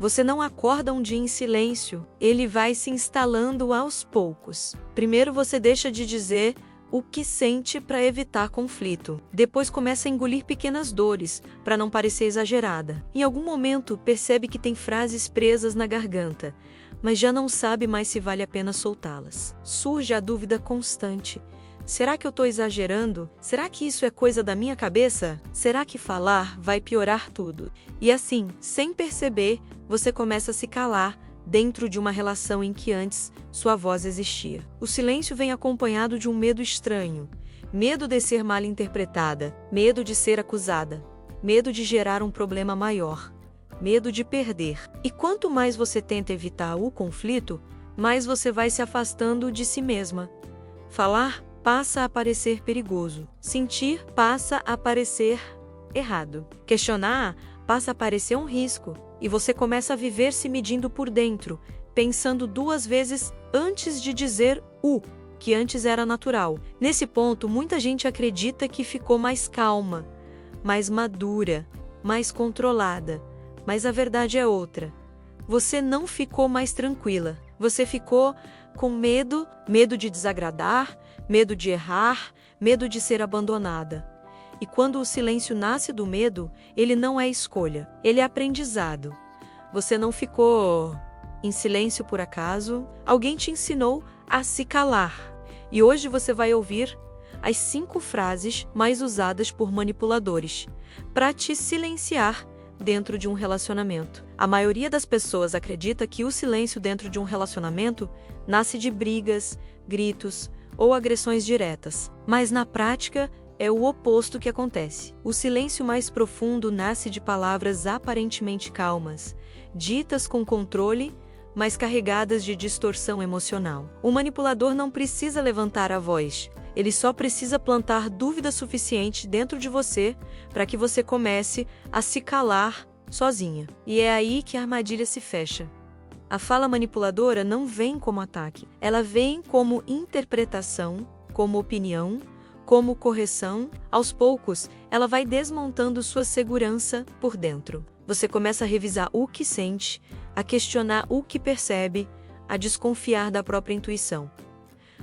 Você não acorda um dia em silêncio, ele vai se instalando aos poucos. Primeiro você deixa de dizer o que sente para evitar conflito. Depois começa a engolir pequenas dores, para não parecer exagerada. Em algum momento percebe que tem frases presas na garganta, mas já não sabe mais se vale a pena soltá-las. Surge a dúvida constante. Será que eu estou exagerando? Será que isso é coisa da minha cabeça? Será que falar vai piorar tudo? E assim, sem perceber, você começa a se calar dentro de uma relação em que antes sua voz existia. O silêncio vem acompanhado de um medo estranho. Medo de ser mal interpretada, medo de ser acusada, medo de gerar um problema maior, medo de perder. E quanto mais você tenta evitar o conflito, mais você vai se afastando de si mesma. Falar passa a parecer perigoso. Sentir passa a parecer errado. Questionar passa a parecer um risco. E você começa a viver se medindo por dentro, pensando 2 vezes antes de dizer o que antes era natural. Nesse ponto, muita gente acredita que ficou mais calma, mais madura, mais controlada. Mas a verdade é outra. Você não ficou mais tranquila. Você ficou com medo de desagradar, medo de errar, medo de ser abandonada. E quando o silêncio nasce do medo, ele não é escolha, ele é aprendizado. Você não ficou em silêncio por acaso, alguém te ensinou a se calar. E hoje você vai ouvir as 5 frases mais usadas por manipuladores para te silenciar dentro de um relacionamento. A maioria das pessoas acredita que o silêncio dentro de um relacionamento nasce de brigas, gritos ou agressões diretas. Mas na prática, é o oposto que acontece. O silêncio mais profundo nasce de palavras aparentemente calmas, ditas com controle, mas carregadas de distorção emocional. O manipulador não precisa levantar a voz, ele só precisa plantar dúvida suficiente dentro de você para que você comece a se calar sozinha. E é aí que a armadilha se fecha. A fala manipuladora não vem como ataque, ela vem como interpretação, como opinião, como correção. Aos poucos, ela vai desmontando sua segurança por dentro. Você começa a revisar o que sente, a questionar o que percebe, a desconfiar da própria intuição.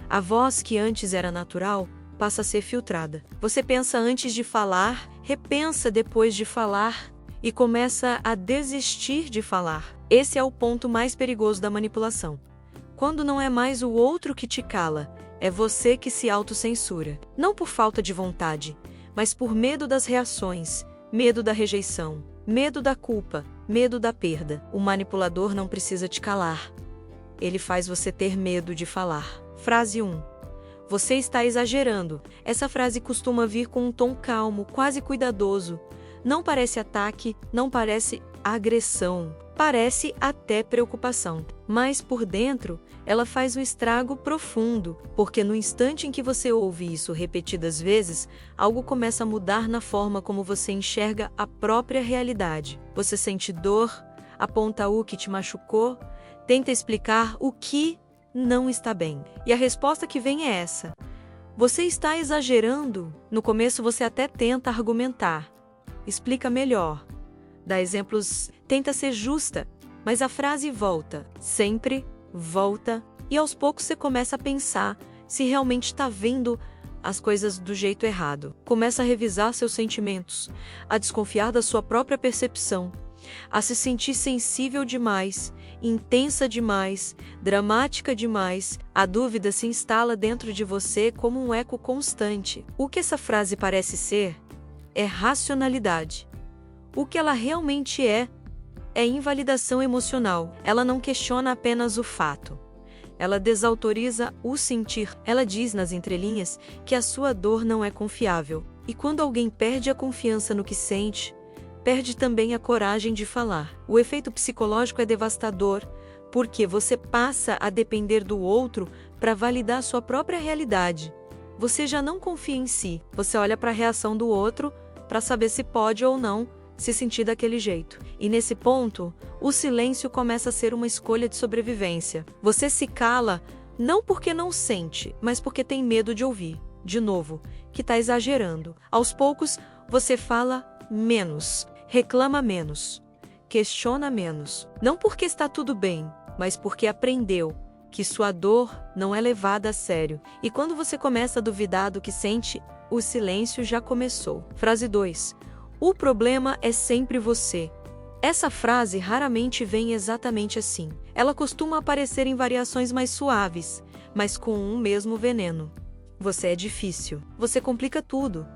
A voz que antes era natural passa a ser filtrada. Você pensa antes de falar, repensa depois de falar e começa a desistir de falar. Esse é o ponto mais perigoso da manipulação. Quando não é mais o outro que te cala, é você que se autocensura. Não por falta de vontade, mas por medo das reações, medo da rejeição, medo da culpa, medo da perda. O manipulador não precisa te calar. Ele faz você ter medo de falar. Frase 1. Você está exagerando. Essa frase costuma vir com um tom calmo, quase cuidadoso. Não parece ataque, não parece agressão. Parece até preocupação. Mas por dentro, ela faz um estrago profundo, porque no instante em que você ouve isso repetidas vezes, algo começa a mudar na forma como você enxerga a própria realidade. Você sente dor, aponta o que te machucou, tenta explicar o que não está bem. E a resposta que vem é essa: você está exagerando. No começo você até tenta argumentar, explica melhor, dá exemplos, tenta ser justa, mas a frase volta, sempre volta, e aos poucos você começa a pensar se realmente está vendo as coisas do jeito errado. Começa a revisar seus sentimentos, a desconfiar da sua própria percepção, a se sentir sensível demais, intensa demais, dramática demais. A dúvida se instala dentro de você como um eco constante. O que essa frase parece ser é racionalidade. O que ela realmente é invalidação emocional. Ela não questiona apenas o fato. Ela desautoriza o sentir. Ela diz nas entrelinhas que a sua dor não é confiável. E quando alguém perde a confiança no que sente, perde também a coragem de falar. O efeito psicológico é devastador, porque você passa a depender do outro para validar sua própria realidade. Você já não confia em si. Você olha para a reação do outro para saber se pode ou não se sentir daquele jeito. E nesse ponto, o silêncio começa a ser uma escolha de sobrevivência. Você se cala não porque não sente, mas porque tem medo de ouvir, de novo, que está exagerando. Aos poucos, você fala menos, reclama menos, questiona menos. Não porque está tudo bem, mas porque aprendeu que sua dor não é levada a sério. E quando você começa a duvidar do que sente, o silêncio já começou. Frase 2. O problema é sempre você. Essa frase raramente vem exatamente assim. Ela costuma aparecer em variações mais suaves, mas com um mesmo veneno. Você é difícil. Você complica tudo.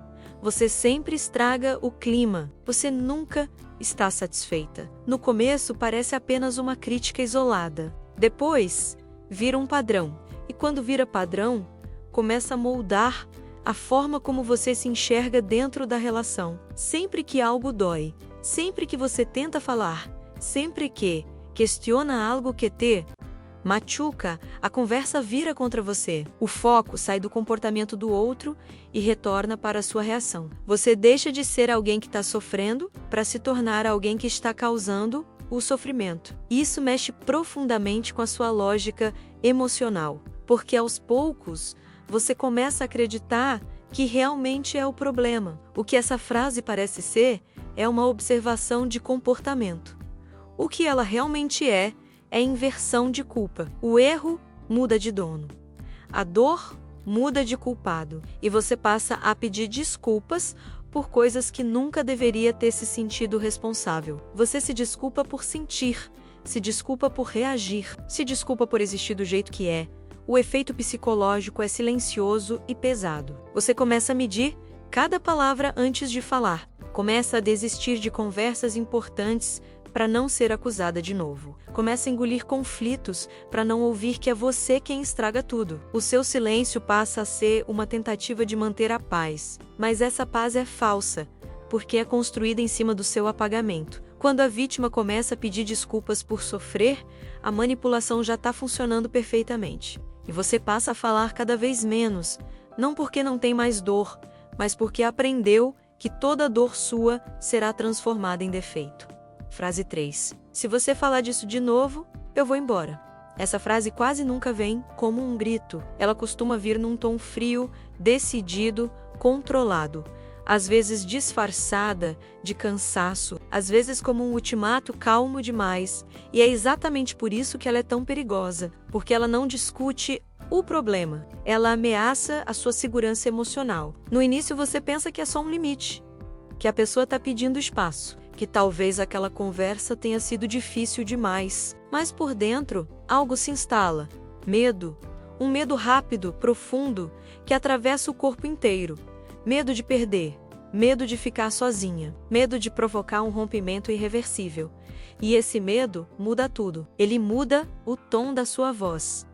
Você sempre estraga o clima. Você nunca está satisfeita. No começo parece apenas uma crítica isolada. Depois, vira um padrão. E quando vira padrão, começa a moldar a forma como você se enxerga dentro da relação. Sempre que algo dói, sempre que você tenta falar, sempre que questiona algo que te machuca, a conversa vira contra você. O foco sai do comportamento do outro e retorna para a sua reação. Você deixa de ser alguém que está sofrendo para se tornar alguém que está causando o sofrimento. Isso mexe profundamente com a sua lógica emocional, porque aos poucos você começa a acreditar que realmente é o problema. O que essa frase parece ser é uma observação de comportamento. O que ela realmente é inversão de culpa. O erro muda de dono. A dor muda de culpado. E você passa a pedir desculpas por coisas que nunca deveria ter se sentido responsável. Você se desculpa por sentir, se desculpa por reagir, se desculpa por existir do jeito que é. O efeito psicológico é silencioso e pesado. Você começa a medir cada palavra antes de falar. Começa a desistir de conversas importantes para não ser acusada de novo. Começa a engolir conflitos para não ouvir que é você quem estraga tudo. O seu silêncio passa a ser uma tentativa de manter a paz. Mas essa paz é falsa, porque é construída em cima do seu apagamento. Quando a vítima começa a pedir desculpas por sofrer, a manipulação já está funcionando perfeitamente. E você passa a falar cada vez menos, não porque não tem mais dor, mas porque aprendeu que toda dor sua será transformada em defeito. Frase 3. Se você falar disso de novo, eu vou embora. Essa frase quase nunca vem como um grito. Ela costuma vir num tom frio, decidido, controlado. Às vezes disfarçada de cansaço, às vezes como um ultimato calmo demais. E é exatamente por isso que ela é tão perigosa, porque ela não discute o problema. Ela ameaça a sua segurança emocional. No início você pensa que é só um limite, que a pessoa está pedindo espaço, que talvez aquela conversa tenha sido difícil demais. Mas por dentro, algo se instala. Medo. Um medo rápido, profundo, que atravessa o corpo inteiro. Medo de perder, medo de ficar sozinha, medo de provocar um rompimento irreversível. E esse medo muda tudo. Ele muda o tom da sua voz.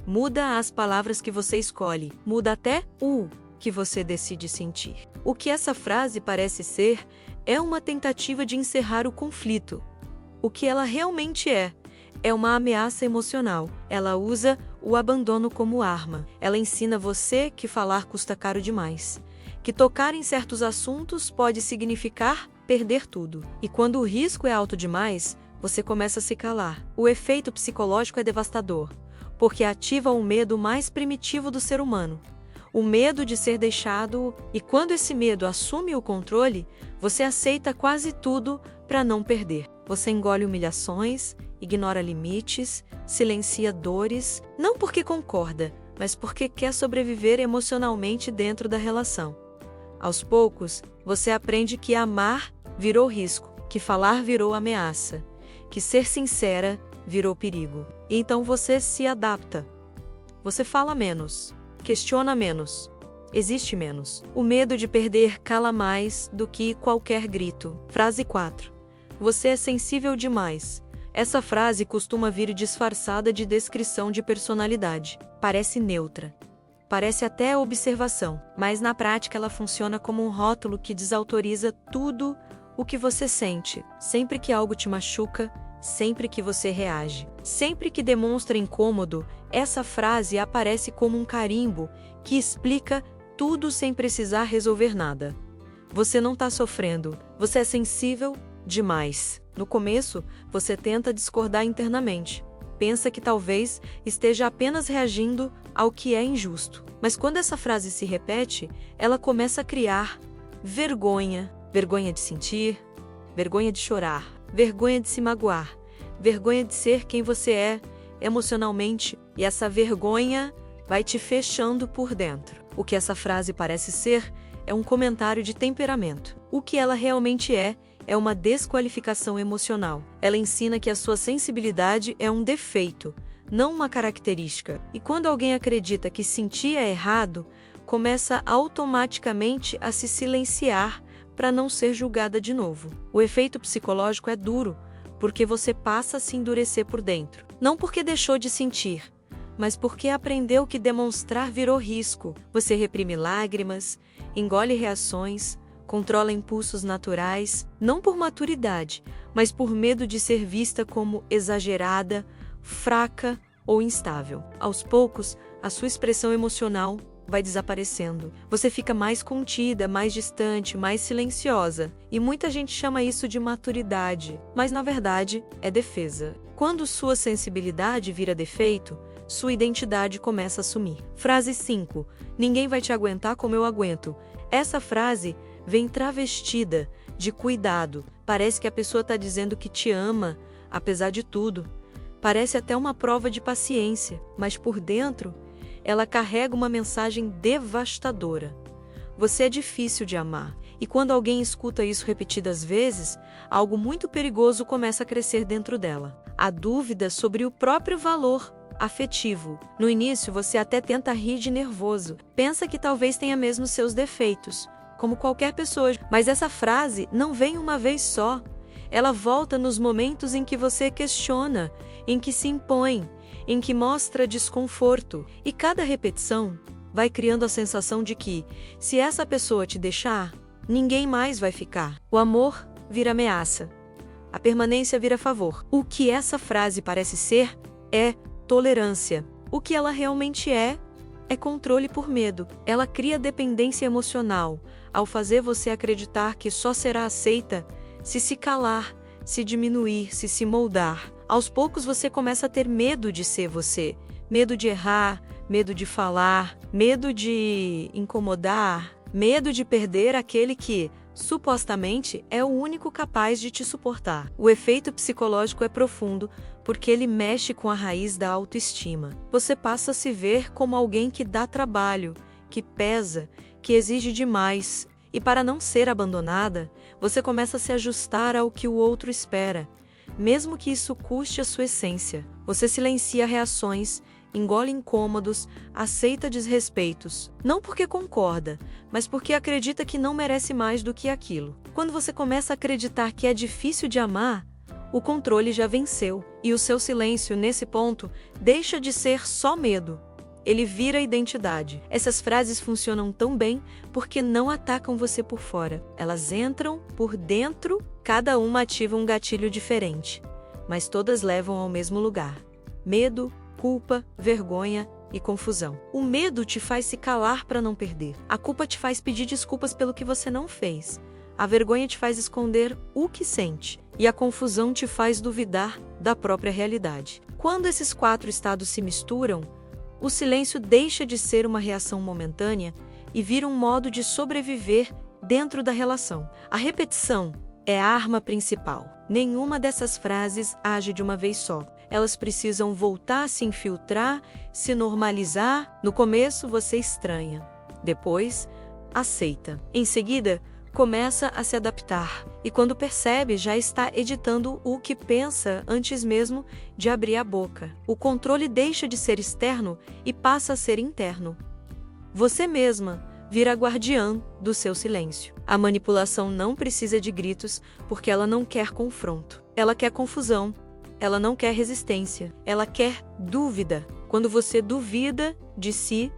Muda as palavras que você escolhe. Muda até o que você decide sentir. O que essa frase parece ser é uma tentativa de encerrar o conflito. O que ela realmente é uma ameaça emocional. Ela usa o abandono como arma. Ela ensina você que falar custa caro demais, que tocar em certos assuntos pode significar perder tudo. E quando o risco é alto demais, você começa a se calar. O efeito psicológico é devastador, porque ativa o medo mais primitivo do ser humano. O medo de ser deixado, e quando esse medo assume o controle, você aceita quase tudo para não perder. Você engole humilhações, ignora limites, silencia dores, não porque concorda, mas porque quer sobreviver emocionalmente dentro da relação. Aos poucos, você aprende que amar virou risco, que falar virou ameaça, que ser sincera virou perigo. E então você se adapta. Você fala menos, questiona menos, existe menos. O medo de perder cala mais do que qualquer grito. Frase 4. Você é sensível demais. Essa frase costuma vir disfarçada de descrição de personalidade. Parece neutra. Parece até observação, mas na prática ela funciona como um rótulo que desautoriza tudo o que você sente. Sempre que algo te machuca, sempre que você reage, sempre que demonstra incômodo, essa frase aparece como um carimbo que explica tudo sem precisar resolver nada. Você não está sofrendo, você é sensível demais. No começo, você tenta discordar internamente. Pensa que talvez esteja apenas reagindo ao que é injusto. Mas quando essa frase se repete, ela começa a criar vergonha. Vergonha de sentir, vergonha de chorar, vergonha de se magoar, vergonha de ser quem você é emocionalmente, e essa vergonha vai te fechando por dentro. O que essa frase parece ser é um comentário de temperamento. O que ela realmente é uma desqualificação emocional. Ela ensina que a sua sensibilidade é um defeito, não uma característica. E quando alguém acredita que sentir é errado, começa automaticamente a se silenciar para não ser julgada de novo. O efeito psicológico é duro, porque você passa a se endurecer por dentro. Não porque deixou de sentir, mas porque aprendeu que demonstrar virou risco. Você reprime lágrimas, engole reações, controla impulsos naturais, não por maturidade, mas por medo de ser vista como exagerada, fraca ou instável. Aos poucos, a sua expressão emocional vai desaparecendo. Você fica mais contida, mais distante, mais silenciosa. E muita gente chama isso de maturidade, mas na verdade é defesa. Quando sua sensibilidade vira defeito, sua identidade começa a sumir. Frase 5. Ninguém vai te aguentar como eu aguento. Essa frase vem travestida de cuidado. Parece que a pessoa está dizendo que te ama, apesar de tudo. Parece até uma prova de paciência, mas por dentro, ela carrega uma mensagem devastadora. Você é difícil de amar. E quando alguém escuta isso repetidas vezes, algo muito perigoso começa a crescer dentro dela. A dúvida sobre o próprio valor afetivo. No início, você até tenta rir de nervoso. Pensa que talvez tenha mesmo seus defeitos, como qualquer pessoa. Mas essa frase não vem uma vez só. Ela volta nos momentos em que você questiona, em que se impõe, em que mostra desconforto. E cada repetição vai criando a sensação de que, se essa pessoa te deixar, ninguém mais vai ficar. O amor vira ameaça. A permanência vira favor. O que essa frase parece ser é tolerância. O que ela realmente é controle por medo. Ela cria dependência emocional, ao fazer você acreditar que só será aceita se calar, se diminuir, se moldar. Aos poucos você começa a ter medo de ser você, medo de errar, medo de falar, medo de incomodar, medo de perder aquele que, supostamente, é o único capaz de te suportar. O efeito psicológico é profundo, porque ele mexe com a raiz da autoestima. Você passa a se ver como alguém que dá trabalho, que pesa, que exige demais. E para não ser abandonada, você começa a se ajustar ao que o outro espera, mesmo que isso custe a sua essência. Você silencia reações, engole incômodos, aceita desrespeitos. Não porque concorda, mas porque acredita que não merece mais do que aquilo. Quando você começa a acreditar que é difícil de amar, o controle já venceu. E o seu silêncio, nesse ponto, deixa de ser só medo. Ele vira identidade. Essas frases funcionam tão bem porque não atacam você por fora. Elas entram por dentro, cada uma ativa um gatilho diferente, mas todas levam ao mesmo lugar: medo, culpa, vergonha e confusão. O medo te faz se calar para não perder. A culpa te faz pedir desculpas pelo que você não fez. A vergonha te faz esconder o que sente. E a confusão te faz duvidar da própria realidade. Quando esses 4 estados se misturam, o silêncio deixa de ser uma reação momentânea e vira um modo de sobreviver dentro da relação. A repetição é a arma principal. Nenhuma dessas frases age de uma vez só. Elas precisam voltar a se infiltrar, se normalizar. No começo você estranha, depois aceita. Em seguida, começa a se adaptar. E quando percebe, já está editando o que pensa antes mesmo de abrir a boca. O controle deixa de ser externo e passa a ser interno. Você mesma vira guardiã do seu silêncio. A manipulação não precisa de gritos porque ela não quer confronto. Ela quer confusão. Ela não quer resistência. Ela quer dúvida. Quando você duvida de si,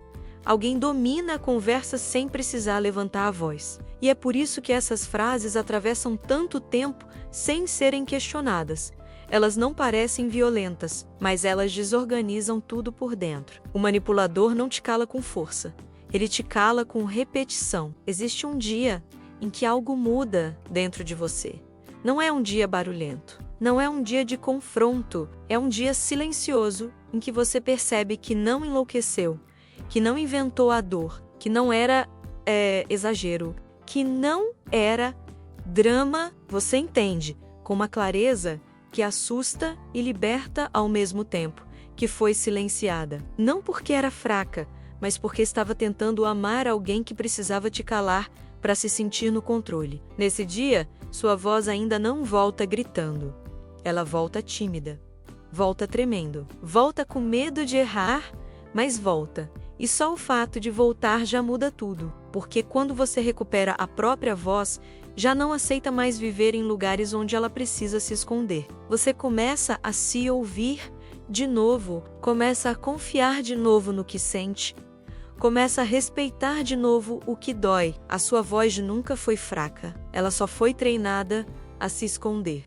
alguém domina a conversa sem precisar levantar a voz. E é por isso que essas frases atravessam tanto tempo sem serem questionadas. Elas não parecem violentas, mas elas desorganizam tudo por dentro. O manipulador não te cala com força. Ele te cala com repetição. Existe um dia em que algo muda dentro de você. Não é um dia barulhento. Não é um dia de confronto. É um dia silencioso em que você percebe que não enlouqueceu, que não inventou a dor, que não era exagero, que não era drama. Você entende, com uma clareza que assusta e liberta ao mesmo tempo, que foi silenciada. Não porque era fraca, mas porque estava tentando amar alguém que precisava te calar para se sentir no controle. Nesse dia, sua voz ainda não volta gritando. Ela volta tímida, volta tremendo, volta com medo de errar, mas volta. E só o fato de voltar já muda tudo, porque quando você recupera a própria voz, já não aceita mais viver em lugares onde ela precisa se esconder. Você começa a se ouvir de novo, começa a confiar de novo no que sente, começa a respeitar de novo o que dói. A sua voz nunca foi fraca, ela só foi treinada a se esconder.